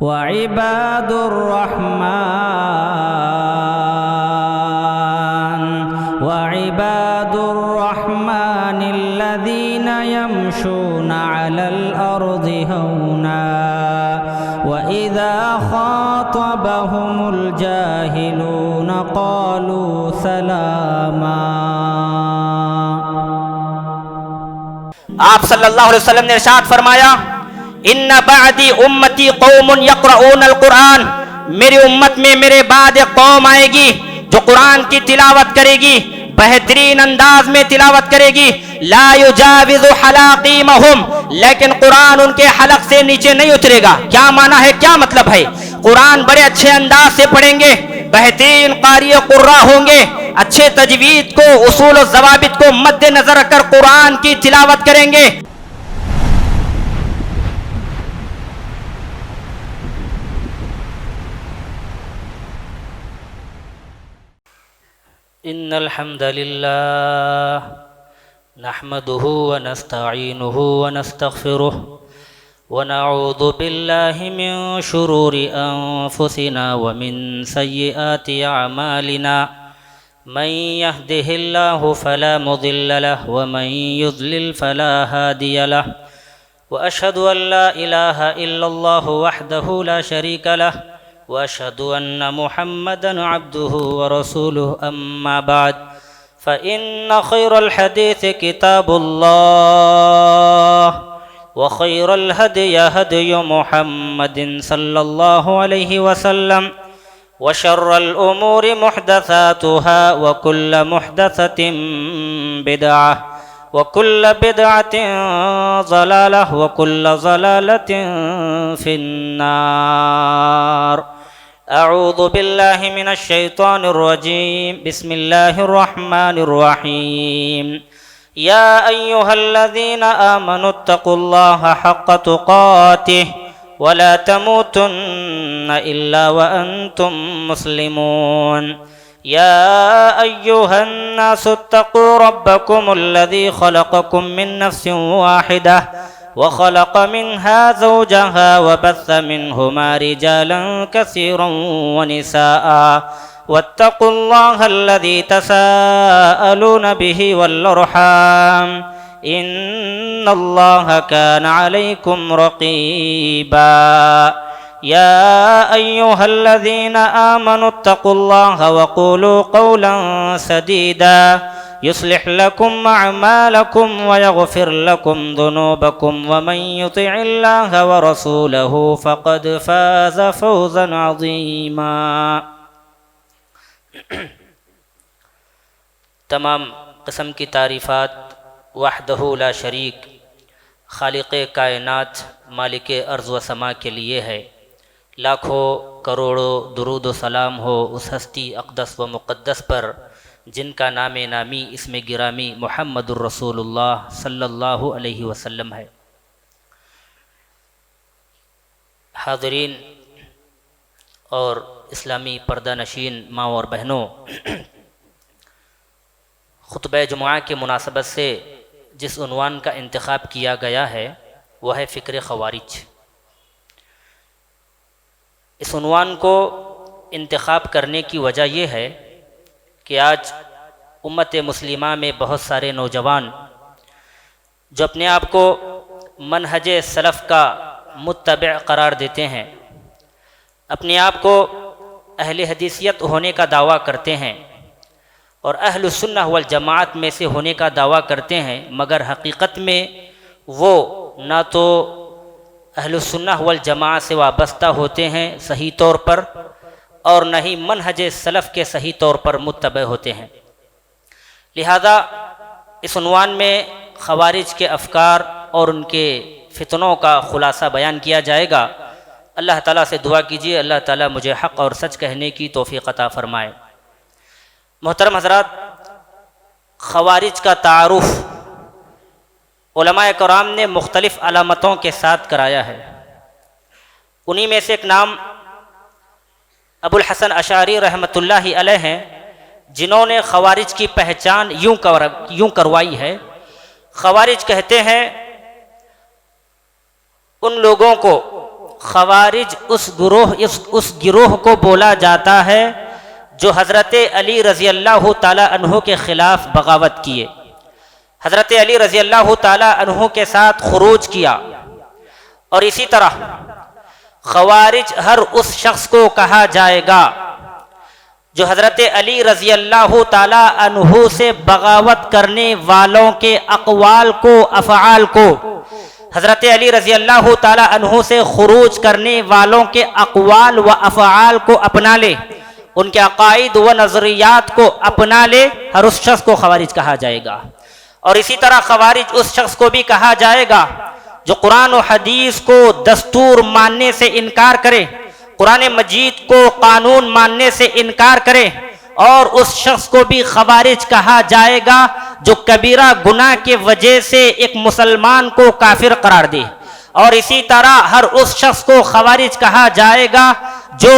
وعباد الرحمن الذين يمشون على الأرض هونا وإذا خاطبهم الجاهلون قالوا سلاما۔ آپ صلی اللہ علیہ وسلم نے ارشاد فرمایا ان بعدی امتی قوم یقرؤون القرآن، میری امت میں میرے بعد ایک قوم آئے گی جو قرآن کی تلاوت کرے گی، بہترین انداز میں تلاوت کرے گی، لا یجاوز حلاقیمہم، لیکن قرآن ان کے حلق سے نیچے نہیں اترے گا۔ کیا معنی ہے، کیا مطلب ہے؟ قرآن بڑے اچھے انداز سے پڑھیں گے، بہترین قاری قراء ہوں گے، اچھے تجوید کو، اصول و ضوابط کو مد نظر رکھ کر قرآن کی تلاوت کریں گے۔ ان الحمد للہ نحمده ونستعینه ونستغفره ونعوذ باللہ من شرور انفسنا ومن سیئات اعمالنا من يهده الله فلا مضل له ومن يضلل فلا هادي له واشهد ان لا اله الا الله وحده لا شريك له واشهد ان محمدا عبده ورسوله اما بعد فان خير الحديث كتاب الله وخير الهدي هدي محمد صلى الله عليه وسلم وشر الامور محدثاتها وكل محدثة بدعة وكل بدعة ضلالة وكل ضلالة في النار۔ اعوذ باللہ من الشیطان الرجیم، بسم اللہ الرحمن الرحیم۔ یا ایہا الذین آمنوا اتقوا اللہ حق تقاته ولا تموتن الا وانتم مسلمون۔ یا ایہا الناس اتقوا ربکم الذی خلقکم من نفس واحدہ وخلق منها زوجها وبث منهما رجالا كثيرا ونساء واتقوا الله الذي تساءلون به والأرحام إن الله كان عليكم رقيبا۔ يا أيها الذين آمنوا اتقوا الله وقولوا قولا سديدا يصلح لكم أعمالكم ويغفر لكم ذنوبكم ومن يطع الله ورسوله فقد فاز فوزا عظيما۔ تمام قسم کی تعریفات وحدہ لا شریک، خالق کائنات، مالک ارض و سما کے لیے ہے۔ لاکھوں کروڑوں درود و سلام ہو اس ہستی اقدس و مقدس پر جن کا نام نامی اسم گرامی محمد الرسول اللہ صلی اللہ علیہ وسلم ہے۔ حاضرین اور اسلامی پردہ نشین ماں اور بہنوں، خطبہ جمعہ کے مناسبت سے جس عنوان کا انتخاب کیا گیا ہے وہ ہے فکر خوارج۔ اس عنوان کو انتخاب کرنے کی وجہ یہ ہے کہ آج امت مسلمہ میں بہت سارے نوجوان جو اپنے آپ کو منہج سلف کا متبع قرار دیتے ہیں، اپنے آپ کو اہل حدیثیت ہونے کا دعویٰ کرتے ہیں اور اہل السنہ والجماعت میں سے ہونے کا دعویٰ کرتے ہیں، مگر حقیقت میں وہ نہ تو اہل السنہ والجماعت سے وابستہ ہوتے ہیں صحیح طور پر اور نہ ہی منہج سلف کے صحیح طور پر متبع ہوتے ہیں۔ لہذا اس عنوان میں خوارج کے افکار اور ان کے فتنوں کا خلاصہ بیان کیا جائے گا۔ اللہ تعالیٰ سے دعا کیجیے اللہ تعالیٰ مجھے حق اور سچ کہنے کی توفیق عطا فرمائے۔ محترم حضرات، خوارج کا تعارف علماء کرام نے مختلف علامتوں کے ساتھ کرایا ہے۔ انہی میں سے ایک نام ابو الحسن اشعری رحمۃ اللہ علیہ ہیں، جنہوں نے خوارج کی پہچان یوں کروائی ہے۔ خوارج کہتے ہیں ان لوگوں کو خوارج اس گروہ کو بولا جاتا ہے جو حضرت علی رضی اللہ تعالی عنہ کے خلاف بغاوت کیے، حضرت علی رضی اللہ تعالی عنہ کے ساتھ خروج کیا. اور اسی طرح خوارج ہر اس شخص کو کہا جائے گا جو حضرت علی رضی اللہ تعالی عنہ سے بغاوت کرنے والوں کے اقوال کو، افعال کو، حضرت علی رضی اللہ تعالی عنہ سے خروج کرنے والوں کے اقوال و افعال کو اپنا لے، ان کے عقائد و نظریات کو اپنا لے، ہر اس شخص کو خوارج کہا جائے گا. اور اسی طرح خوارج اس شخص کو بھی کہا جائے گا جو قرآن و حدیث کو دستور ماننے سے انکار کرے، قرآن مجید کو قانون ماننے سے انکار کرے. اور اس شخص کو بھی خوارج کہا جائے گا جو کبیرہ گناہ کی وجہ سے ایک مسلمان کو کافر قرار دے. اور اسی طرح ہر اس شخص کو خوارج کہا جائے گا جو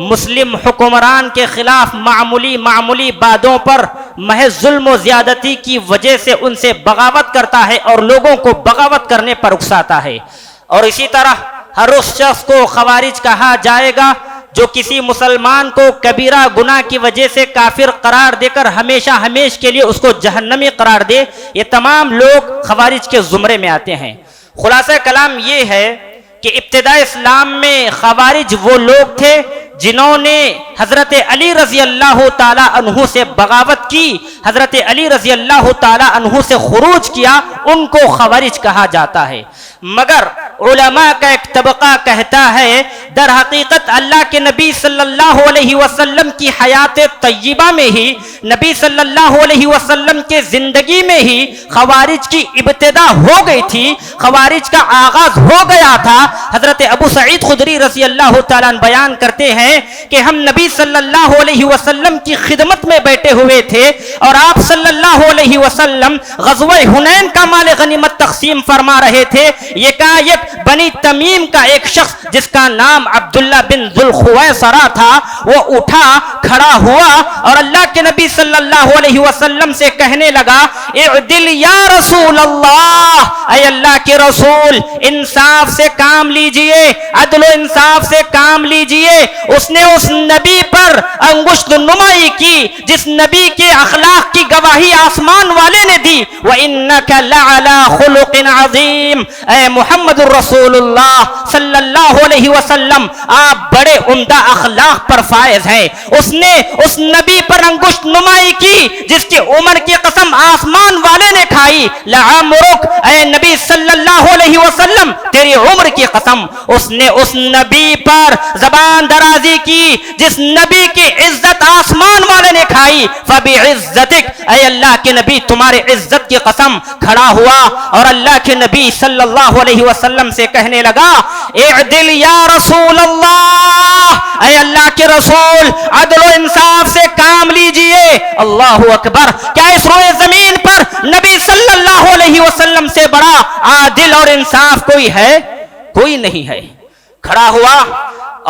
مسلم حکمران کے خلاف معمولی باتوں پر محض ظلم و زیادتی کی وجہ سے ان سے بغاوت کرتا ہے اور لوگوں کو بغاوت کرنے پر اکساتا ہے. اور اسی طرح ہر اس شخص کو خوارج کہا جائے گا جو کسی مسلمان کو کبیرہ گناہ کی وجہ سے کافر قرار دے کر ہمیش کے لیے اس کو جہنمی قرار دے. یہ تمام لوگ خوارج کے زمرے میں آتے ہیں. خلاصہ کلام یہ ہے کہ ابتداء اسلام میں خوارج وہ لوگ تھے جنہوں نے حضرت علی رضی اللہ تعالی عنہ سے بغاوت کی، حضرت علی رضی اللہ تعالی عنہ سے خروج کیا، ان کو خوارج کہا جاتا ہے. مگر علماء کا ایک طبقہ کہتا ہے در حقیقت اللہ کے نبی صلی اللہ علیہ وسلم کی حیات طیبہ میں ہی، نبی صلی اللہ علیہ وسلم کے زندگی میں ہی خوارج کی ابتدا ہو گئی تھی، خوارج کا آغاز ہو گیا تھا. حضرت ابو سعید خدری رضی اللہ تعالیٰ بیان کرتے ہیں کہ ہم نبی صلی اللہ علیہ وسلم کی خدمت میں بیٹھے ہوئے تھے اور آپ صلی اللہ علیہ وسلم غزوہ حنین کا مال غنیمت تقسیم فرما رہے تھے. یکایک بنی تمیم کا ایک شخص جس کا نام عبداللہ بن ذوالخویصرہ تھا وہ اٹھا، کھڑا ہوا اور اللہ کے نبی صلی اللہ علیہ وسلم سے کہنے لگا اعدل یا رسول اللہ، اے اللہ کے رسول انصاف سے کام لیجئے، عدل و انصاف سے کام لیجئے. اس نے اس نبی پر انگشت نمائی کی جس نبی کے اخلاق کی گواہی آسمان والے نے دی. وَإِنَّكَ لَعَلَى خُلُقٍ عَظِيمٍ، اے محمد الرسول اللہ صلی اللہ علیہ وسلم آپ بڑے عمدہ اخلاق پر فائز ہیں. اس نے اس نبی پر انگشت نمائی کی جس کی عمر کی قسم آسمان والے نے کھائی. لعمرک، اے نبی صلی اللہ علیہ وسلم تیری عمر کی قسم. اس نے اس نبی پر زبان درازی کی جس نبی کی عزت آسمان والے نے کھائی. فبعزتک، اے اللہ کے نبی تمہارے عزت کی قسم. کھڑا ہوا اور اللہ کے نبی صلی اللہ علیہ وسلم سے کہنے لگا اعدل یا رسول اللہ، اے اللہ کے رسول عدل و انصاف سے کام لیجئے. اللہ اکبر، کیا اس روئے زمین پر نبی صلی اللہ علیہ وسلم سے بڑا عادل اور انصاف کوئی ہے؟ کوئی نہیں ہے. کھڑا ہوا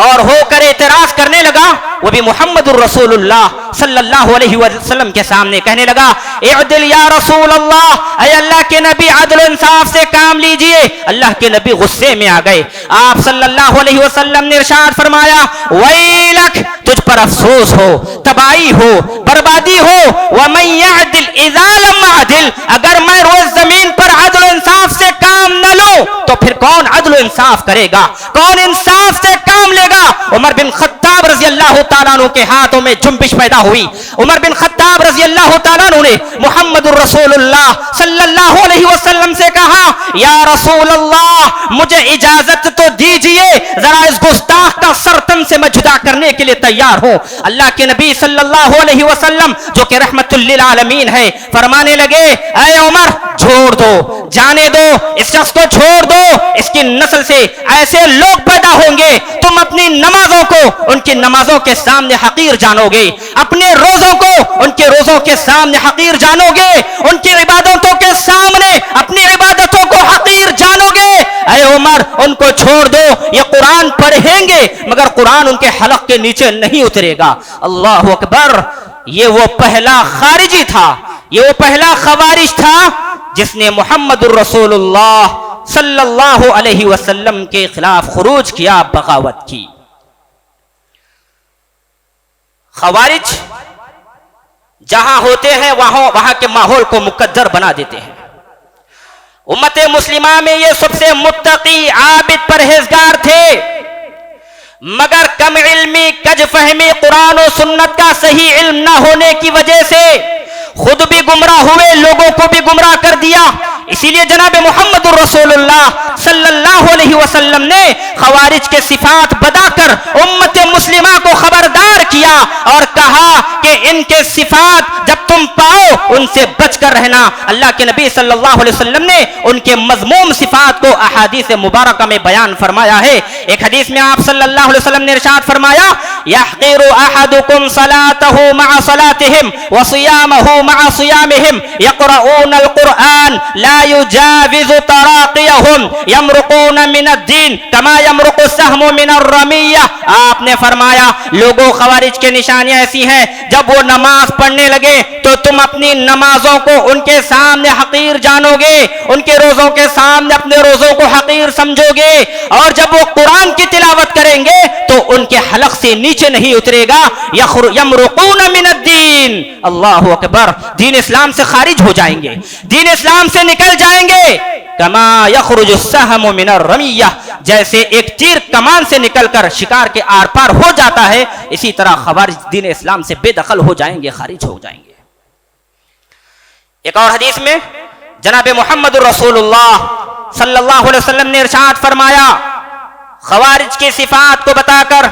اور ہو کر اعتراض کرنے لگا، وہ بھی محمد الرسول اللہ صلی اللہ علیہ وسلم کے سامنے کہنے لگا اعدل یا رسول اللہ، اے اللہ کے نبی عدل و انصاف سے کام لیجئے. اللہ کے نبی غصے میں آ گئے. آپ صلی اللہ علیہ وسلم نے ارشاد فرمایا ویلک، تجھ پر افسوس ہو، تباہی ہو، بربادی ہو. ومن یعدل اذا لم اعدل، اگر میں روز زمین پر عدل و انصاف سے کام نہ لوں تو پھر کون عدل و انصاف کرے گا؟ کون انصاف سے کام لے گا؟ عمر بن خطاب رضی اللہ تعالیٰ عنہ کے ہاتھوں میں جنبش پیدا ہوئی. عمر بن خطاب رضی اللہ تعالیٰ عنہ نے محمد الرسول اللہ صلی اللہ علیہ وسلم سے کہا یا رسول اللہ مجھے اجازت تو دیجئے، ذرا اس گستاخ کا سرتن سے میں جدا کرنے کے لیے تیار ہوں. اللہ کے نبی صلی اللہ علیہ وسلم جو کہ رحمت للعالمین ہے فرمانے لگے اے عمر چھوڑ دو، جانے دو، اس شخص کو چھوڑ دو. اس کی نسل سے ایسے لوگ پیدا ہوں گے تم اپنی نمازوں کو ان کی نمازوں کے سامنے حقیر جانو گے، اپنے روزوں کو ان کے روزوں کے سامنے حقیر جانو گے، ان کی عبادتوں کے سامنے اپنی عبادتوں کو حقیر جانو گے. اے عمر ان کو چھوڑ دو، یہ قرآن پڑھیں گے مگر قرآن ان کے حلق کے نیچے نہیں اترے گا. اللہ اکبر، یہ وہ پہلا خارجی تھا، یہ وہ پہلا خوارج تھا جس نے محمد الرسول اللہ صلی اللہ علیہ وسلم کے خلاف خروج کیا، بغاوت کی۔ خوارج جہاں ہوتے ہیں وہاں کے ماحول کو مقدر بنا دیتے ہیں۔ امت مسلمہ میں یہ سب سے متقی، عابد، پرہیزگار تھے، مگر کم علمی، کج فہمی، قرآن و سنت کا صحیح علم نہ ہونے کی وجہ سے خود بھی گمراہ ہوئے، لوگوں کو بھی گمراہ کر دیا۔ اسی لیے جناب محمد الرسول اللہ صلی اللہ علیہ وسلم نے خوارج کے صفات بتا کر امت مسلمہ کو خبردار کیا اور کہا کہ ان کے صفات جب تم پاؤ ان سے بچ کر رہنا۔ اللہ کے نبی صلی اللہ علیہ وسلم نے ان کے مذموم صفات کو احادیث مبارکہ میں بیان فرمایا ہے۔ ایک حدیث میں آپ صلی اللہ علیہ وسلم نے ارشاد فرمایا، يحقر احدكم صلاته مع صلاتهم وصيامه مع صيامهم يقرؤون القرآن لا يجاوز تراقيهم يمرقون من الدين كما يمرق السهم من الرمية۔ آپ نے فرمایا لوگوں، خوارج کے نشانیاں ایسی ہیں، جب وہ نماز پڑھنے لگے تو تم اپنی نمازوں کو ان کے سامنے حقیر جانو گے، ان کے روزوں کے سامنے اپنے روزوں کو حقیر سمجھو گے، اور جب وہ قرآن کی تلاوت کریں گے تو ان کے حلق سے نیچے نہیں اترے گا۔ یمرقون من الدین، اللہ اکبر، دین اسلام سے خارج ہو جائیں گے، دین اسلام سے نکل جائیں گے۔ کما یخرج السہم من الرمیہ، جیسے ایک تیر کمان سے نکل کر شکار کے آر پار ہو جاتا ہے، اسی طرح خوارج دین اسلام سے بے دخل ہو جائیں گے، خارج ہو جائیں گے۔ ایک اور حدیث میں جناب محمد الرسول اللہ صلی اللہ علیہ وسلم نے ارشاد فرمایا خوارج کی صفات کو بتا کر،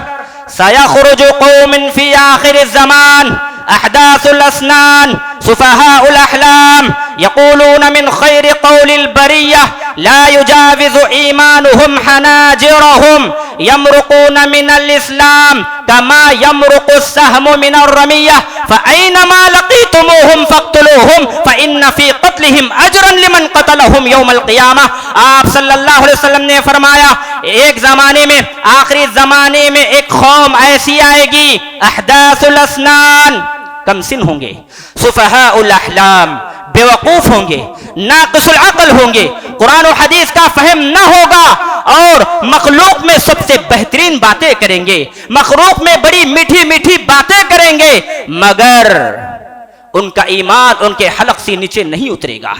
سَيَخْرُجُ قَوْمٌ فِي آخِرِ الزَّمَانِ أَحْدَاثُ الْأَسْنَانِ سُفَهَاءُ الْأَحْلَامِ يَقُولُونَ مِنْ خَيْرِ قَوْلِ الْبَرِيَّةِ لَا يُجَاوِزُ إِيمَانُهُمْ حَنَاجِرَهُمْ يَمْرُقُونَ مِنَ الْإِسْلَامِ كَمَا يَمْرُقُ السَّهْمُ مِنَ الرَّمِيَّةِ فَأَيْنَمَا لَقِيتُمُوهُمْ فَاقْتُلُوهُمْ فَإِنَّ فِي قَتْلِهِمْ أَجْرًا لِمَنْ قَتَلَهُمْ يَوْمَ الْقِيَامَةِ۔ آپ صلی اللہ علیہ وسلم نے فرمایا ایک زمانے میں، آخری زمانے میں ایک قوم ایسی آئے گی، احداث الاسنان، کم سن ہوں گے، سفہاء الاحلام، بے وقوف ہوں گے، ناقص العقل ہوں گے، قرآن و حدیث کا فہم نہ ہوگا، اور مخلوق میں سب سے بہترین باتیں کریں گے، مخلوق میں بڑی میٹھی میٹھی باتیں کریں گے، مگر ان کا ایمان ان کے حلق سے نیچے نہیں اترے گا۔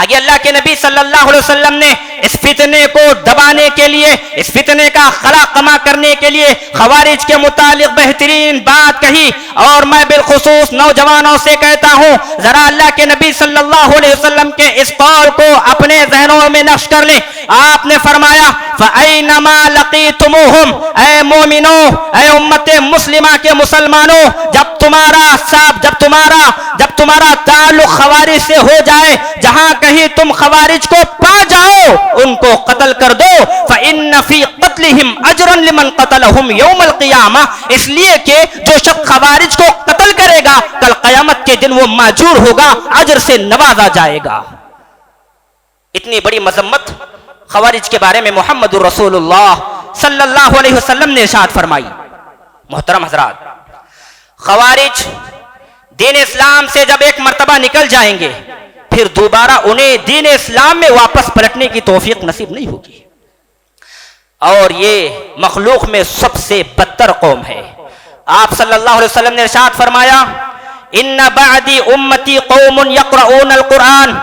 آگے اللہ کے نبی صلی اللہ علیہ وسلم نے اس فتنے کو دبانے کے لیے، اس فتنے کا خلا کما کرنے کے لیے خوارج کے متعلق بہترین بات کہی، اور میں بالخصوص نوجوانوں سے کہتا ہوں ذرا اللہ کے نبی صلی اللہ علیہ وسلم کے اس قول کو اپنے ذہنوں میں نقش کر لیں۔ آپ نے فرمایا فَأَيْنَمَا لَقِيتُمُوهُمْ، اے مومنوں، اے امت مسلمہ کے مسلمانوں، جب تمہارا تعلق خوارج سے ہو جائے، جہاں کہیں تم خوارج کو پا جاؤ ان کو قتل کر دو، فَإِنَّ فِي قَتْلِهِمْ أَجْرًا لِمَنْ قَتَلَهُمْ يَوْمَ الْقِيَامَةِ، اس لیے کہ جو شخص خوارج کو قتل کرے گا کل قیامت کے دن وہ ماجور ہوگا، اجر سے نوازا جائے گا۔ اتنی بڑی مذمت خوارج کے بارے میں محمد الرسول اللہ صلی اللہ علیہ وسلم نے ارشاد فرمائی۔ محترم حضرات، خوارج دین اسلام سے جب ایک مرتبہ نکل جائیں گے پھر دوبارہ انہیں دین اسلام میں واپس پلٹنے کی توفیق نصیب نہیں ہوگی، اور یہ مخلوق میں سب سے بدتر قوم ہے۔ آپ صلی اللہ علیہ وسلم نے ارشاد فرمایا ان بعدی امتی قوم یقرؤون القرآن،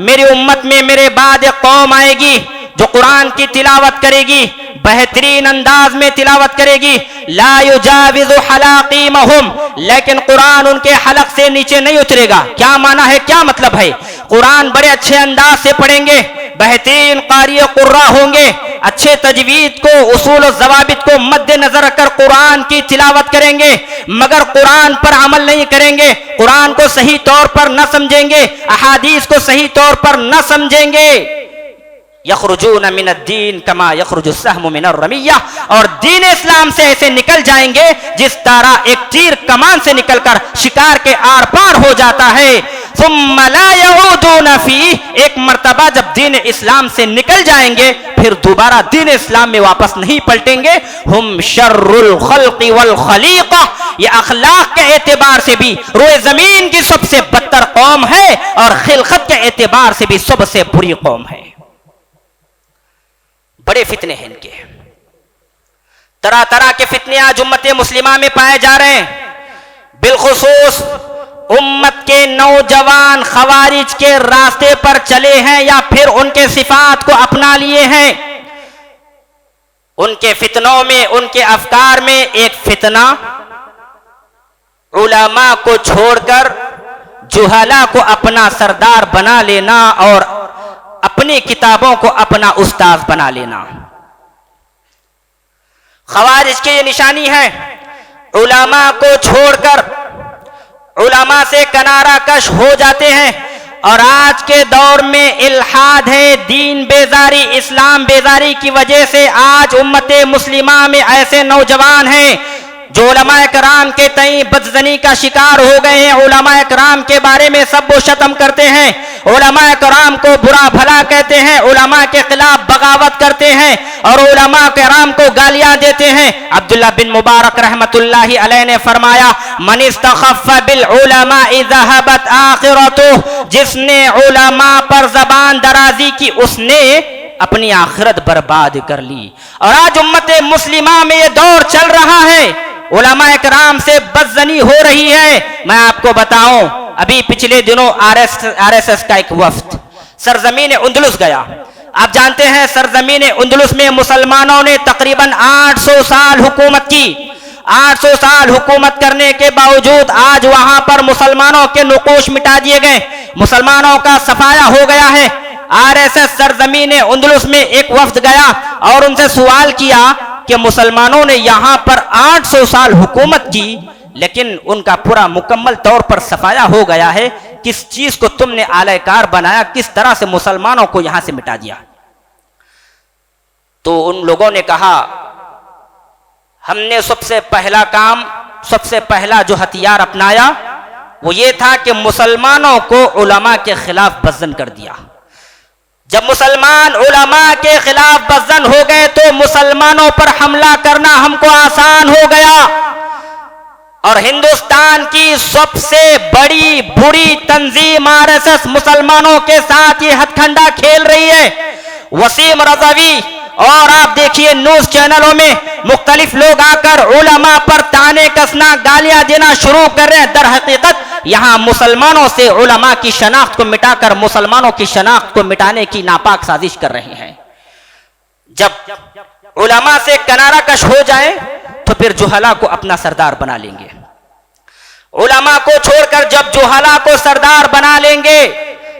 میری امت میں میرے بعد ایک قوم آئے گی جو قرآن کی تلاوت کرے گی، بہترین انداز میں تلاوت کرے گی، لا یجاوز حلاقیمہم، لیکن قرآن ان کے حلق سے نیچے نہیں اترے گا۔ کیا معنی ہے، کیا مطلب ہے؟ قرآن بڑے اچھے انداز سے پڑھیں گے، بہترین قاری قراء ہوں گے، اچھے تجوید کو، اصول و ضوابط کو مد نظر رکھ کر قرآن کی تلاوت کریں گے، مگر قرآن پر عمل نہیں کریں گے، قرآن کو صحیح طور پر نہ سمجھیں گے، احادیث کو صحیح طور پر نہ سمجھیں گے۔ یخرجون من الدین کما یخرج السہم من الرمیہ، اور دین اسلام سے ایسے نکل جائیں گے جس طرح ایک تیر کمان سے نکل کر شکار کے آر پار ہو جاتا ہے۔ ثم لا یعودون فیہ، ایک مرتبہ جب دین اسلام سے نکل جائیں گے پھر دوبارہ دین اسلام میں واپس نہیں پلٹیں گے۔ ہم شر الخلق والخلیقہ، یہ اخلاق کے اعتبار سے بھی روئے زمین کی سب سے بدتر قوم ہے، اور خلقت کے اعتبار سے بھی سب سے بری قوم ہے۔ بڑے فتنے ہیں ان کے، طرح طرح کے فتنے آج امت مسلمہ میں پائے جا رہے ہیں، بالخصوص امت کے نوجوان خوارج کے راستے پر چلے ہیں یا پھر ان کے صفات کو اپنا لیے ہیں۔ ان کے فتنوں میں، ان کے افکار میں ایک فتنہ علماء کو چھوڑ کر جہلا کو اپنا سردار بنا لینا اور اپنی کتابوں کو اپنا استاذ بنا لینا۔ خوارج کی یہ نشانی ہے، علماء کو چھوڑ کر علماء سے کنارہ کش ہو جاتے ہیں، اور آج کے دور میں الحاد ہے، دین بیزاری، اسلام بیزاری کی وجہ سے آج امت مسلمہ میں ایسے نوجوان ہیں جو علماء کرام کے تئیں بدظنی کا شکار ہو گئے ہیں، علماء کرام کے بارے میں سب و شتم کرتے ہیں، علماء کرام کو برا بھلا کہتے ہیں، علماء کے خلاف بغاوت کرتے ہیں اور علماء کرام کو گالیاں دیتے ہیں۔ عبداللہ بن مبارک رحمت اللہ علیہ نے فرمایا، من استخف بالعلماء ذهبت آخرته، جس نے علماء پر زبان درازی کی اس نے اپنی آخرت برباد کر لی۔ اور آج امت مسلمہ میں یہ دور چل رہا ہے، علماء کرام سے بدظنی ہو رہی ہے۔ میں آپ کو بتاؤں، ابھی پچھلے دنوں آر ایس ایس کا ایک وفد سرزمین اندلس گیا۔ آپ جانتے ہیں سرزمین اندلس میں مسلمانوں نے تقریباً 800 سال حکومت کی۔ 800 سال حکومت کرنے کے باوجود آج وہاں پر مسلمانوں کے نقوش مٹا دیے گئے، مسلمانوں کا صفایا ہو گیا ہے۔ آر ایس ایس سرزمین اندلس میں ایک وفد گیا اور ان سے سوال کیا کہ مسلمانوں نے یہاں پر 800 سال حکومت کی لیکن ان کا پورا مکمل طور پر صفایا ہو گیا ہے، کس چیز کو تم نے آلہ کار بنایا، کس طرح سے مسلمانوں کو یہاں سے مٹا دیا؟ تو ان لوگوں نے کہا، ہم نے سب سے پہلا کام، سب سے پہلا جو ہتھیار اپنایا وہ یہ تھا کہ مسلمانوں کو علماء کے خلاف بزدل کر دیا۔ جب مسلمان علماء کے خلاف بزدل ہو گئے تو مسلمانوں پر حملہ کرنا ہم کو آسان ہو گیا، اور ہندوستان کی سب سے بڑی بری تنظیم آر ایس ایس مسلمانوں کے ساتھ یہ ہتھ کنڈا کھیل رہی ہے۔ وسیم رضوی اور آپ دیکھیے نیوز چینلوں میں مختلف لوگ آ کر علماء پر تانے کسنا، گالیاں دینا شروع کر رہے ہیں۔ در حقیقت یہاں مسلمانوں سے علماء کی شناخت کو مٹا کر مسلمانوں کی شناخت کو مٹانے کی ناپاک سازش کر رہے ہیں۔ جب علماء سے کنارہ کش ہو جائیں تو پھر جہلا کو اپنا سردار بنا لیں گے۔ علماء کو چھوڑ کر جب جہلا کو سردار بنا لیں گے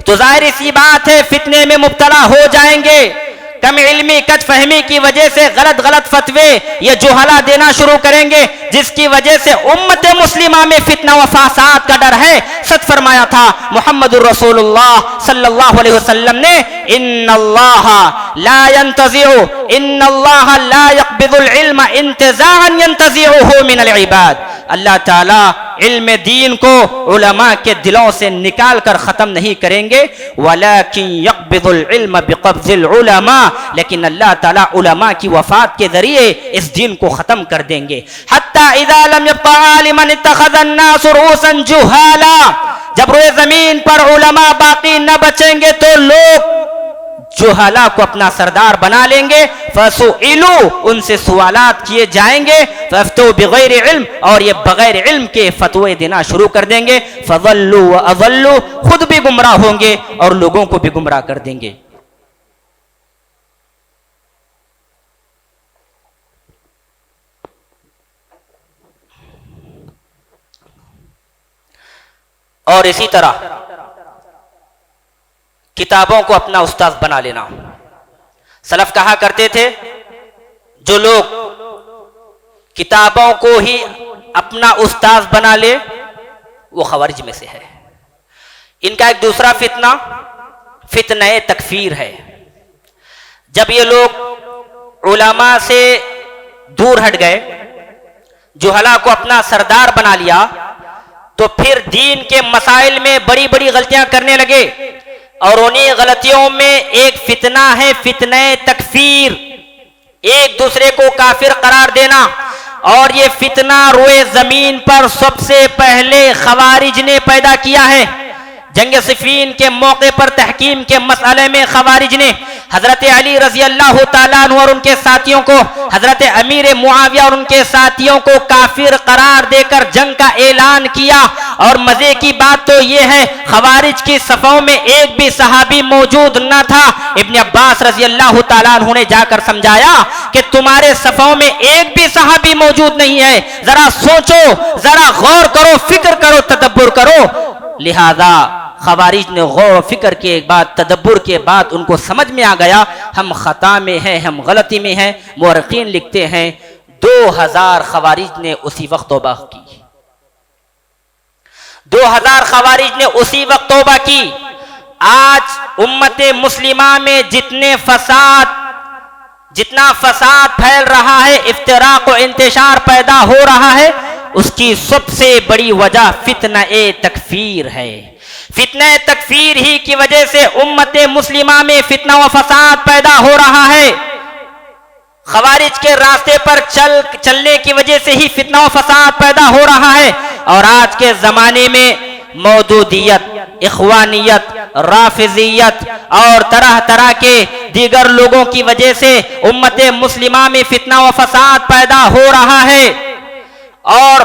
تو ظاہر سی بات ہے فتنے میں مبتلا ہو جائیں گے۔ کم علمی، کج فہمی کی وجہ سے غلط فتوے یہ جہلا دینا شروع کریں گے، جس کی وجہ سے امت مسلمہ میں فتنہ و فساد کا ڈر ہے۔ سچ فرمایا تھا محمد الرسول اللہ صلی اللہ علیہ وسلم نے، ان اللہ لا ينتزع، ان اللہ لا يقبض العلم انتزاعا ينتزعه من العباد۔ اللہ تعالی علم دین کو علماء کے دلوں سے نکال کر ختم نہیں کریں گے، ولیکن یقبض العلم بقبض العلماء، لیکن اللہ تعالیٰ علماء کی وفات کے ذریعے اس دین کو ختم کر دیں گے۔ حتی اذا لم يبق عالما اتخذ الناس رؤوسا جہالا، جب روئے زمین پر علماء باقی نہ بچیں گے تو لوگ جہلا کو اپنا سردار بنا لیں گے۔ فَسُئِلُوا، ان سے سوالات کیے جائیں گے، فَأَفْتَوْا بِغَيْرِ عِلْم، اور یہ بغیر علم کے فتوے دینا شروع کر دیں گے۔ فَضَلُّوا وَأَضَلُّوا، خود بھی گمراہ ہوں گے اور لوگوں کو بھی گمراہ کر دیں گے۔ اور اسی طرح کتابوں کو اپنا استاذ بنا لینا۔ سلف کہا کرتے تھے، جو لوگ کتابوں کو ہی اپنا استاذ بنا لے وہ خوارج میں سے ہے۔ ان کا ایک دوسرا فتنہ فتنہ تکفیر ہے۔ جب یہ لوگ علماء سے دور ہٹ گئے، جہلا کو اپنا سردار بنا لیا، تو پھر دین کے مسائل میں بڑی بڑی غلطیاں کرنے لگے، اور انہی غلطیوں میں ایک فتنہ ہے فتنہ تکفیر، ایک دوسرے کو کافر قرار دینا۔ اور یہ فتنہ روئے زمین پر سب سے پہلے خوارج نے پیدا کیا ہے۔ جنگ صفین کے موقع پر تحکیم کے مسئلے میں خوارج نے حضرت علی رضی اللہ تعالیٰ عنہ اور ان کے ساتھیوں کو، حضرت امیر معاویہ اور ان کے ساتھیوں کو کافر قرار دے کر جنگ کا اعلان کیا. اور مزے کی بات تو یہ ہے خوارج کی صفوں میں ایک بھی صحابی موجود نہ تھا. ابن عباس رضی اللہ تعالیٰ عنہ نے جا کر سمجھایا کہ تمہارے صفوں میں ایک بھی صحابی موجود نہیں ہے، ذرا سوچو، ذرا غور کرو، فکر کرو، تدبر کرو. لہذا خوارج نے غور و فکر کے بعد، تدبر کے بعد ان کو سمجھ میں آ گیا ہم خطا میں ہیں، ہم غلطی میں ہیں. مورخین لکھتے ہیں 2000 خوارج نے اسی وقت توبہ کی. 2000 خوارج نے اسی وقت توبہ کی. آج امت مسلمہ میں جتنا فساد پھیل رہا ہے، افتراق و انتشار پیدا ہو رہا ہے، اس کی سب سے بڑی وجہ فتنہ تکفیر ہے. فتنہ تکفیر ہی کی وجہ سے امت مسلمہ میں فتنہ و فساد پیدا ہو رہا ہے. خوارج کے راستے پر چلنے کی وجہ سے ہی فتنہ و فساد پیدا ہو رہا ہے. اور آج کے زمانے میں مودودیت، اخوانیت، رافضیت اور طرح طرح کے دیگر لوگوں کی وجہ سے امت مسلمہ میں فتنہ و فساد پیدا ہو رہا ہے. اور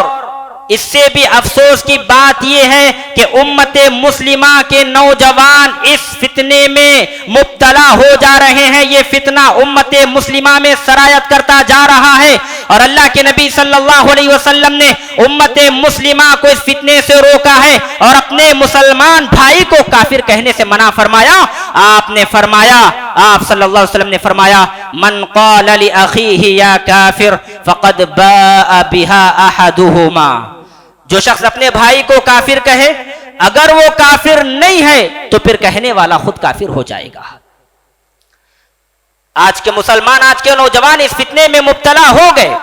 اس سے بھی افسوس کی بات یہ ہے کہ امت مسلمہ کے نوجوان اس فتنے میں مبتلا ہو جا رہے ہیں. یہ فتنہ امت مسلمہ میں سرایت کرتا جا رہا ہے. اور اللہ کے نبی صلی اللہ علیہ وسلم نے امت مسلمہ کو اس فتنے سے روکا ہے اور اپنے مسلمان بھائی کو کافر کہنے سے منع فرمایا. آپ صلی اللہ علیہ وسلم نے فرمایا من قال لأخیہ یا کافر فقد باء بها احدہما. جو شخص اپنے بھائی کو کافر کہے، اگر وہ کافر نہیں ہے تو پھر کہنے والا خود کافر ہو جائے گا. آج کے مسلمان، آج کے نوجوان اس فتنے میں مبتلا ہو گئے،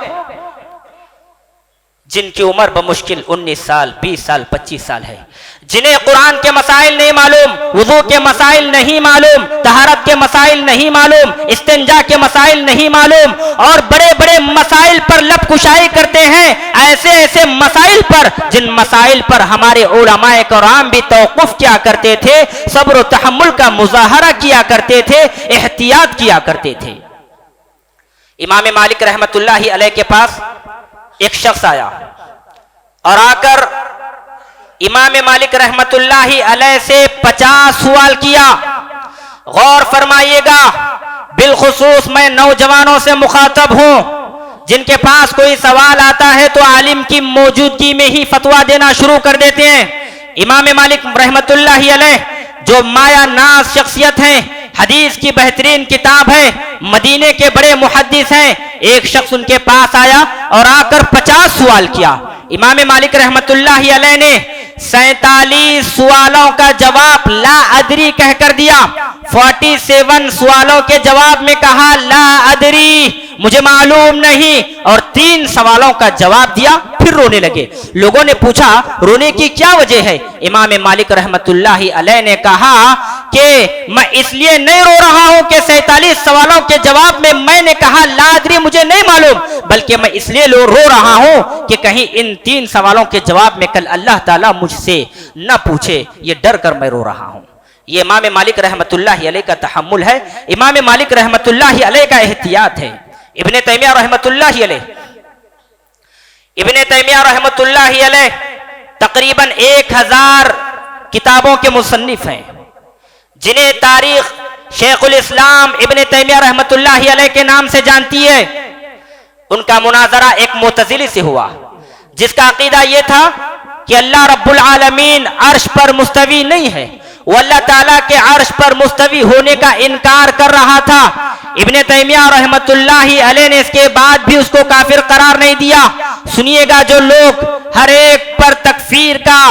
جن کی عمر بمشکل 19 سال، 20 سال، 25 سال ہے، جنہیں قرآن کے مسائل نہیں معلوم، وضو کے مسائل نہیں معلوم، طہارت کے مسائل نہیں معلوم، استنجا کے مسائل نہیں معلوم، اور بڑے بڑے مسائل پر لب کشائی کرتے ہیں. ایسے مسائل پر جن مسائل پر ہمارے علماء کرام بھی توقف کیا کرتے تھے، صبر و تحمل کا مظاہرہ کیا کرتے تھے، احتیاط کیا کرتے تھے. امام مالک رحمت اللہ علیہ کے پاس ایک شخص آیا اور آ کر امام مالک رحمت اللہ علیہ سے 50 سوال کیا. غور فرمائیے گا، بالخصوص میں نوجوانوں سے مخاطب ہوں جن کے پاس کوئی سوال آتا ہے تو عالم کی موجودگی میں ہی فتویٰ دینا شروع کر دیتے ہیں. امام مالک رحمت اللہ علیہ جو مایہ ناز شخصیت ہیں، حدیث کی بہترین کتاب ہے، مدینے کے بڑے محدث ہیں. ایک شخص ان کے پاس آیا اور آ کر 50 سوال کیا. امام مالک رحمت اللہ علیہ نے 47 سوالوں کا جواب لا ادری کہہ کر دیا. 47 سوالوں کے جواب میں کہا لا ادری، مجھے معلوم نہیں، اور 3 سوالوں کا جواب دیا. پھر رونے لگے. لوگوں نے پوچھا رونے کی کیا وجہ ہے؟ امام مالک رحمت اللہ علیہ نے کہا کہ میں اس لیے نہیں رو رہا ہوں کہ 47 سوالوں کے جواب میں نے کہا لا ادری مجھے نہیں معلوم، بلکہ میں اس لیے رو رہا ہوں کہ کہیں ان 3 سوالوں کے جواب میں کل اللہ تعالیٰ مجھ سے نہ پوچھے، یہ ڈر کر میں رو رہا ہوں. یہ امام مالک رحمت اللہ علیہ کا تحمل ہے، امام مالک رحمت اللہ علیہ کا احتیاط ہے. ابن تیمیہ رحمت اللہ علیہ تقریباً 1000 کتابوں کے مصنف ہیں، جنہیں تاریخ شیخ الاسلام ابن تیمیہ رحمت اللہ علیہ کے نام سے جانتی ہے. ان کا مناظرہ ایک معتزلی سے ہوا جس کا عقیدہ یہ تھا کہ اللہ رب العالمین عرش پر مستوی نہیں ہے، وہ اللہ تعالیٰ کے عرش پر مستوی ہونے کا انکار کر رہا تھا. ابن تیمیہ رحمت اللہ علیہ نے اس کے بعد بھی اس کو کافر قرار نہیں دیا. سنیے گا، جو لوگ ہر ایک پر تکفیر کا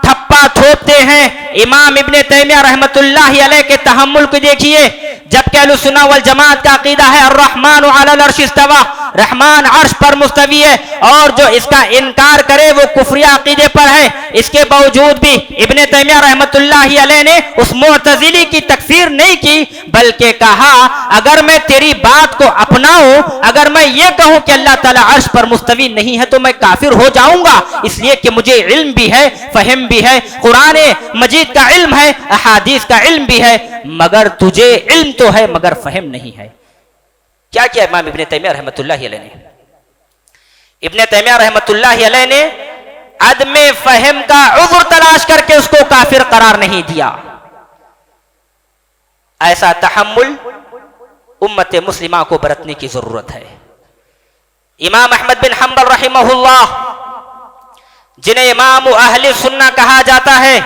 تھپا تھوپتے ہیں، امام ابن تیمیہ رحمت اللہ علیہ کے تحمل کو دیکھیے. جبکہ اہل السنہ والجماعت کا عقیدہ ہے الرحمن علی العرش استوی، رحمان عرش پر مستوی ہے، اور جو اس کا انکار کرے وہ کفری عقیدے پر ہے۔ اس کے باوجود بھی ابن تیمیہ رحمۃ اللہ علیہ نے اس معتزلی کی تکفیر نہیں کی، بلکہ کہا اگر میں تیری بات کو اپناؤں، اگر میں یہ کہوں کہ اللہ تعالیٰ عرش پر مستوی نہیں ہے تو میں کافر ہو جاؤں گا، اس لیے کہ مجھے علم بھی ہے، فہم بھی ہے، قرآن مجید کا علم ہے، احادیث کا علم بھی ہے، مگر تجھے علم تو ہے مگر فہم نہیں ہے۔ کیا کیا امام ابن تیمیہ رحمۃ اللہ علیہ نے؟ ابن تیمیہ رحمۃ اللہ علیہ نے عدم فہم کا عذر تلاش کر کے اس کو کافر قرار نہیں دیا۔ ایسا تحمل امت مسلمہ کو برتنے کی ضرورت ہے۔ امام احمد بن حنبل رحمہ اللہ، جنہیں امام اہل سنہ کہا جاتا ہے،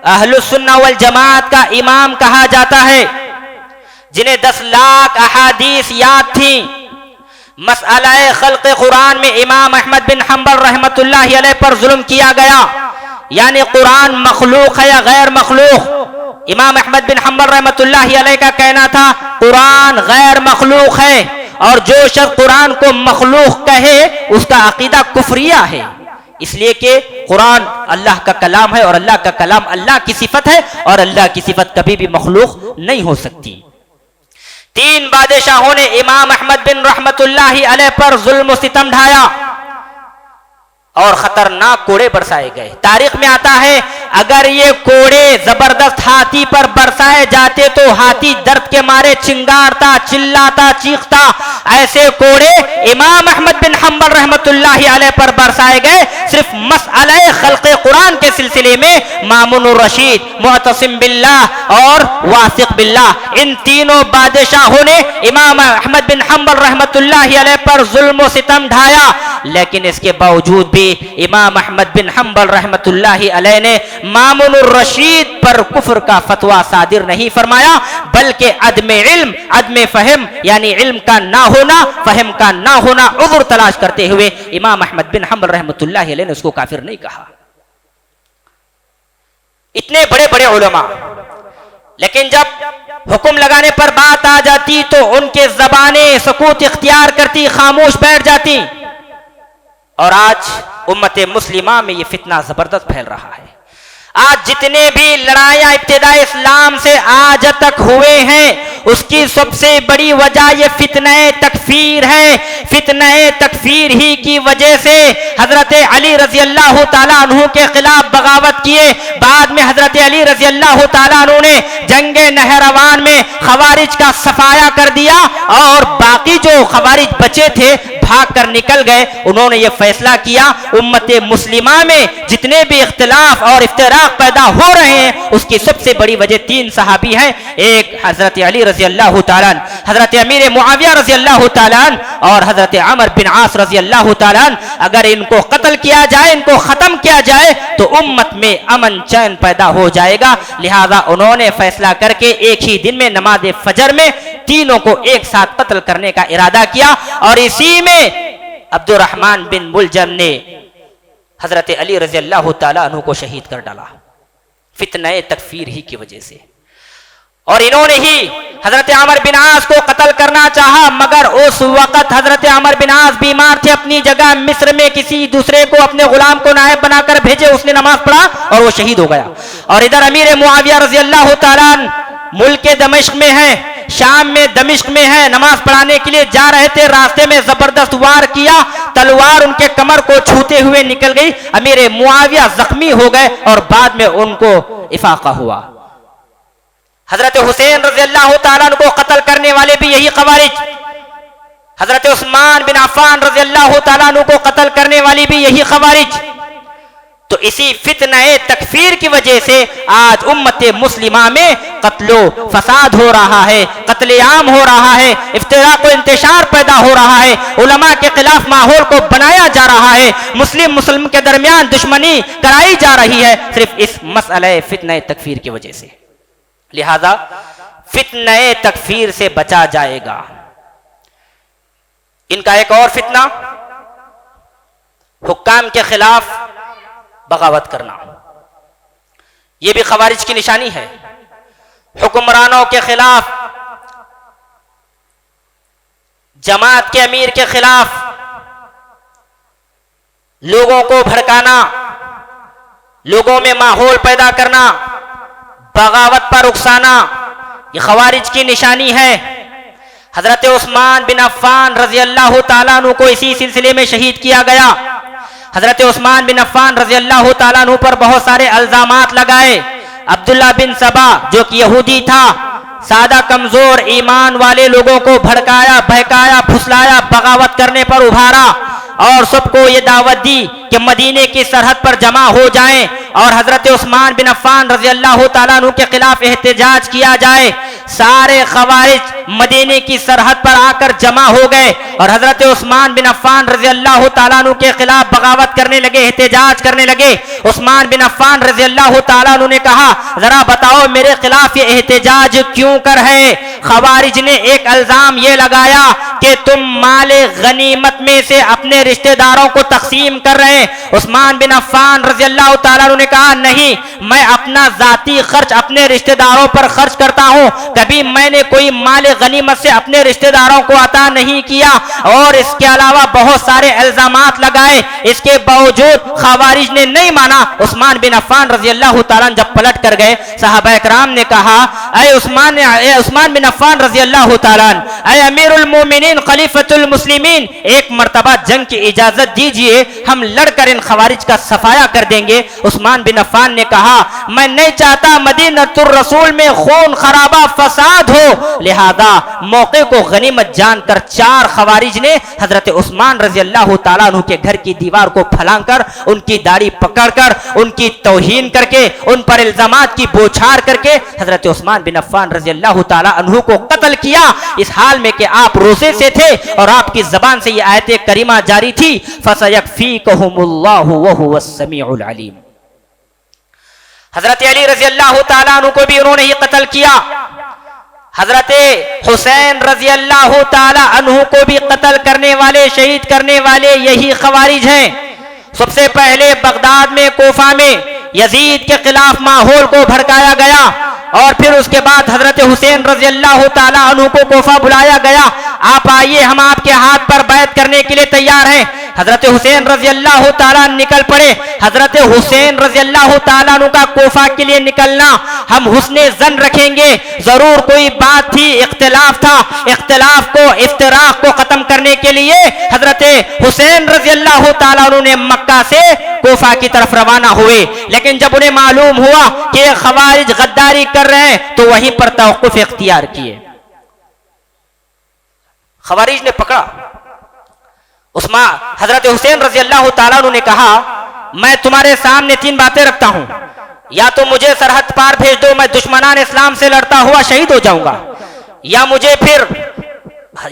اہل السنہ والجماعت کا امام کہا جاتا ہے، جنہیں 10 لاکھ احادیث یاد تھیں، مسئلہ خلق قرآن میں امام احمد بن حنبل رحمۃ اللہ علیہ پر ظلم کیا گیا، یعنی قرآن مخلوق ہے یا غیر مخلوق۔ امام احمد بن حنبل رحمۃ اللہ علیہ کا کہنا تھا قرآن غیر مخلوق ہے، اور جو شخص قرآن کو مخلوق کہے اس کا عقیدہ کفریہ ہے، اس لیے کہ قرآن اللہ کا کلام ہے، اور اللہ کا کلام اللہ کی صفت ہے، اور اللہ کی صفت کبھی بھی مخلوق نہیں ہو سکتی۔ 3 بادشاہوں نے امام احمد بن رحمت اللہ علیہ پر ظلم و ستم ڈھایا، اور خطرناک کوڑے برسائے گئے۔ تاریخ میں آتا ہے اگر یہ کوڑے زبردست ہاتھی پر برسائے جاتے تو ہاتھی درد کے مارے چنگارتا، چلاتا، چیختا۔ ایسے کوڑے امام احمد بن حنبل رحمت اللہ علیہ پر برسائے گئے، صرف مسئلہ خلق قرآن کے سلسلے میں مامون الرشید، معتصم باللہ اور واثق باللہ، ان تینوں بادشاہوں نے امام احمد بن حنبل رحمت اللہ علیہ پر ظلم و ستم ڈھایا، لیکن اس کے باوجود بھی امام احمد بن حنبل رحمت اللہ علیہ نے مامون الرشید پر کفر کا فتویٰ صادر نہیں فرمایا، بلکہ عدم علم، عدم فہم، یعنی علم کا نہ ہونا، فہم کا نہ ہونا عذر تلاش کرتے ہوئے امام احمد بن حنبل رحمت اللہ علیہ نے اس کو کافر نہیں کہا۔ اتنے بڑے بڑے علماء، لیکن جب حکم لگانے پر بات آ جاتی تو ان کے زبانیں سکوت اختیار کرتی، خاموش بیٹھ جاتی، اور آج امت مسلمہ میں یہ فتنہ زبردست پھیل رہا ہے۔ آج جتنے بھی لڑائیاں ابتدائی اسلام سے آج تک ہوئے ہیں، اس کی سب سے بڑی وجہ یہ فتنہ تکفیر ہے۔ فتنہ تکفیر ہی کی وجہ سے حضرت علی رضی اللہ تعالیٰ عنہ کے خلاف بغاوت کیے، بعد میں حضرت علی رضی اللہ تعالیٰ عنہ نے جنگ نہروان میں خوارج کا صفایا کر دیا، اور باقی جو خوارج بچے تھے بھاگ کر نکل گئے۔ انہوں نے یہ فیصلہ کیا امت مسلمہ میں جتنے بھی اختلاف اور افتراق پیدا ہو رہے ہیں اس کی سب سے بڑی وجہ 3 صحابی ہیں، ایک حضرت علی رضی اللہ تعالیٰ عنہ، حضرت امیر معاویہ رضی اللہ تعالیٰ عنہ، اور حضرت عمر بن عاص رضی اللہ تعالیٰ عنہ۔ اگر ان کو قتل کیا جائے، ان کو ختم کیا جائے تو امت میں امن چین پیدا ہو جائے گا، لہذا انہوں نے فیصلہ کر کے ایک ہی دن میں نماز فجر میں تینوں کو ایک ساتھ قتل کرنے کا ارادہ کیا، اور اسی میں عبد الرحمن بن ملجم نے حضرت علی رضی اللہ تعالیٰ عنہ کو شہید کر ڈالا، فتنہ تکفیر ہی کی وجہ سے۔ اور انہوں نے ہی حضرت عمر بن عاص کو قتل کرنا چاہا، مگر اس وقت حضرت عمر بن عاص بیمار تھے اپنی جگہ مصر میں، کسی دوسرے کو اپنے غلام کو نائب بنا کر بھیجے، اس نے نماز پڑھا اور وہ شہید ہو گیا۔ اور ادھر امیر معاویہ رضی اللہ تعالیٰ عنہ ملک دمشق میں ہے، شام میں دمشق میں ہے، نماز پڑھانے کے لیے جا رہے تھے، راستے میں زبردست وار کیا، تلوار ان کے کمر کو چھوتے ہوئے نکل گئی، امیر معاویہ زخمی ہو گئے اور بعد میں ان کو افاقہ ہوا۔ حضرت حسین رضی اللہ تعالیٰ عنہ کو قتل کرنے والے بھی یہی خوارج، حضرت عثمان بن عفان رضی اللہ تعالیٰ عنہ کو قتل کرنے والی بھی یہی خوارج۔ تو اسی فتنہ تکفیر کی وجہ سے آج امت مسلمہ میں قتل و فساد ہو رہا ہے، قتل عام ہو رہا ہے، افتراق و انتشار پیدا ہو رہا ہے، علماء کے خلاف ماحول کو بنایا جا رہا ہے، مسلم کے درمیان دشمنی کرائی جا رہی ہے، صرف اس مسئلہ فتنہ تکفیر کی وجہ سے۔ لہذا فتنہ تکفیر سے بچا جائے گا۔ ان کا ایک اور فتنہ حکام کے خلاف بغاوت کرنا، یہ بھی خوارج کی نشانی ہے۔ حکمرانوں کے خلاف جماعت کے امیر کے خلاف لوگوں کو بھڑکانا، لوگوں میں ماحول پیدا کرنا، بغاوت پر اکسانا، یہ خوارج کی نشانی ہے۔ حضرت عثمان بن عفان رضی اللہ تعالیٰ عنہ کو اسی سلسلے میں شہید کیا گیا۔ حضرت عثمان بن عفان رضی اللہ تعالیٰ عنہ پر بہت سارے الزامات لگائے۔ عبداللہ بن سبا جو کہ یہودی تھا، سادہ کمزور ایمان والے لوگوں کو بھڑکایا، بہکایا، پھسلایا، بغاوت کرنے پر ابھارا اور سب کو یہ دعوت دی کہ مدینے کی سرحد پر جمع ہو جائیں اور حضرت عثمان بن عفان رضی اللہ تعالیٰ عنہ کے خلاف احتجاج کیا جائے۔ سارے خوارج مدینے کی سرحد پر آ کر جمع ہو گئے اور حضرت عثمان بن عفان رضی اللہ تعالیٰ عنہ کے خلاف بغاوت کرنے لگے، احتجاج کرنے لگے۔ عثمان بن عفان رضی اللہ تعالیٰ عنہ نے کہا، ذرا بتاؤ میرے خلاف یہ احتجاج کیوں کر ہے؟ خوارج نے ایک الزام یہ لگایا کہ تم مال غنیمت میں سے اپنے رشتہ داروں کو تقسیم کر رہے ہیں۔ عثمان بن عفان رضی اللہ تعالیٰ عنہ نے کہا، نہیں، میں اپنا ذاتی خرچ اپنے رشتہ داروں پر خرچ کرتا ہوں، کبھی میں نے کوئی مال غنیمت سے اپنے رشتہ داروں کو عطا نہیں کیا۔ اور اس کے علاوہ بہت سارے الزامات لگائے، اس کے باوجود خوارج نے نہیں مانا۔ عثمان بن عفان رضی اللہ تعالیٰ عنہ جب پلٹ کر گئے، صحابہ کرام نے کہا، اے عثمان بن عفان رضی اللہ تعالیٰ عنہ، اے امیر المومنین خلیفۃ المسلمین، ایک مرتبہ جنگ کی اجازت دیجئے، ہم لڑ کر ان خوارج کا صفایا کر دیں گے۔ عثمان بن عفان نے کہا، میں نہیں چاہتا مدینۃ الرسول میں خون خرابہ فساد ہو، لہذا موقع کو غنیمت جان کر چار خوارج نے حضرت عثمان رضی اللہ تعالیٰ عنہ کے گھر کی دیوار کو پھلانگ کر، ان کی داڑھی پکڑ کر، ان کی توہین کر کے، ان پر الزامات کی بوچھار کر کے حضرت عثمان بن عفان رضی اللہ تعالیٰ عنہ کو قتل کیا، اس حال میں کہ آپ روزے سے تھے اور آپ کی زبان سے یہ آیت کریمہ جاری تھی، فَسَيَكْفِيكَهُمُ اللَّهُ وَهُوَ السَّمِيعُ الْعَلِيمُ۔ حضرت علی رضی اللہ تعالیٰ عنہ کو بھی انہوں نے ہی قتل کیا۔ حضرت حسین رضی اللہ تعالیٰ عنہ کو بھی قتل کرنے والے، شہید کرنے والے یہی خوارج ہیں۔ سب سے پہلے بغداد میں، کوفہ میں یزید کے خلاف ماحول کو بھڑکایا گیا اور پھر اس کے بعد حضرت حسین رضی اللہ تعالیٰ عنہ کو کوفہ بلایا گیا، آپ آئیے، ہم آپ کے ہاتھ پر بیعت کرنے کے لیے تیار ہیں۔ حضرت حسین رضی اللہ تعالیٰ نکل پڑے۔ حضرت حسین رضی اللہ تعالیٰ عنہ کا کوفہ کے لیے نکلنا ہم حسن ظن رکھیں گے، ضرور کوئی بات تھی، اختلاف تھا، اختلاف کو، افتراق کو ختم کرنے کے لیے حضرت حسین رضی اللہ تعالیٰ عنہ نے مکہ سے کوفہ کی طرف روانہ ہوئے، لیکن جب انہیں معلوم ہوا کہ خوارج غداری کر رہے ہیں تو وہیں پر توقف اختیار کیے۔ خوارج نے پکڑا عثمان، حضرت حسین رضی اللہ تعالیٰ عنہ نے کہا، میں تمہارے سامنے تین باتیں رکھتا ہوں، یا تو مجھے سرحد پار بھیج دو، میں دشمنان اسلام سے لڑتا ہوا شہید ہو جاؤں گا، یا مجھے پھر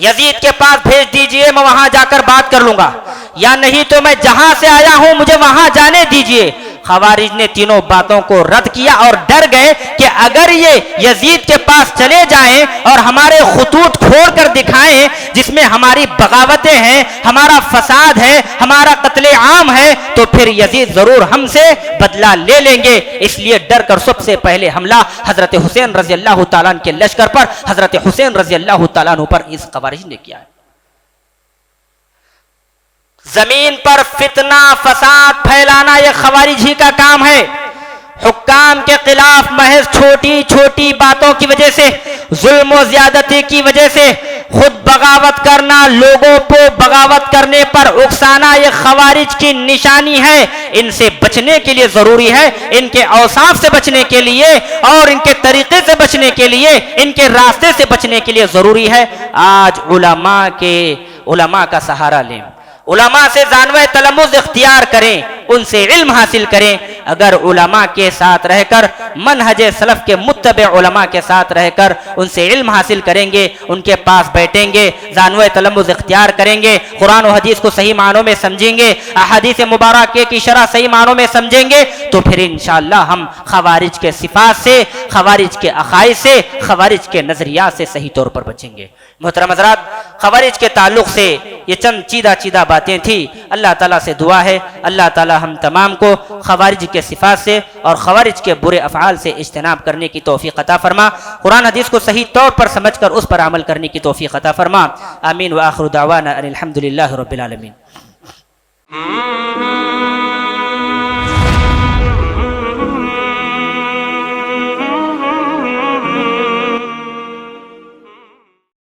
یزید کے پاس بھیج دیجئے، میں وہاں جا کر بات کر لوں گا، یا نہیں تو میں جہاں سے آیا ہوں مجھے وہاں جانے دیجئے۔ خوارج نے تینوں باتوں کو رد کیا اور ڈر گئے کہ اگر یہ یزید کے پاس چلے جائیں اور ہمارے خطوط کھول کر دکھائیں جس میں ہماری بغاوتیں ہیں، ہمارا فساد ہے، ہمارا قتل عام ہے، تو پھر یزید ضرور ہم سے بدلہ لے لیں گے۔ اس لیے ڈر کر سب سے پہلے حملہ حضرت حسین رضی اللہ تعالیٰ عنہ کے لشکر پر، حضرت حسین رضی اللہ تعالیٰ عنہ پر اس خوارج نے کیا ہے۔ زمین پر فتنہ فساد پھیلانا یہ خوارج ہی کا کام ہے۔ حکام کے خلاف محض چھوٹی چھوٹی باتوں کی وجہ سے، ظلم و زیادتی کی وجہ سے خود بغاوت کرنا، لوگوں کو بغاوت کرنے پر اکسانا، یہ خوارج کی نشانی ہے۔ ان سے بچنے کے لیے ضروری ہے، ان کے اوصاف سے بچنے کے لیے اور ان کے طریقے سے بچنے کے لیے، ان کے راستے سے بچنے کے لیے ضروری ہے آج علماء کا سہارا لیں، علماء سے جانوے تلمذ اختیار کریں، ان سے علم حاصل کریں۔ اگر علماء کے ساتھ رہ کر، منہج سلف کے متبع علماء کے ساتھ رہ کر ان سے علم حاصل کریں گے، ان کے پاس بیٹھیں گے، جانوے تلمذ اختیار کریں گے، قرآن و حدیث کو صحیح معنوں میں سمجھیں گے، احادیث مبارکہ کی شرح صحیح معنوں میں سمجھیں گے، تو پھر انشاءاللہ ہم خوارج کے صفات سے، خوارج کے عقائد سے، خوارج کے نظریات سے صحیح طور پر بچیں گے۔ محترم حضرات، خوارج کے تعلق سے یہ چند چیدہ باتیں تھیں. اللہ تعالیٰ سے دعا ہے اللہ تعالیٰ ہم تمام کو خوارج کے صفات سے اور خوارج کے برے افعال سے اجتناب کرنے کی توفیق عطا فرما. قرآن حدیث کو صحیح طور پر سمجھ کر اس پر عمل کرنے کی توفیق عطا فرما. آمین. وآخر دعوانا ان الحمد للہ رب العالمین.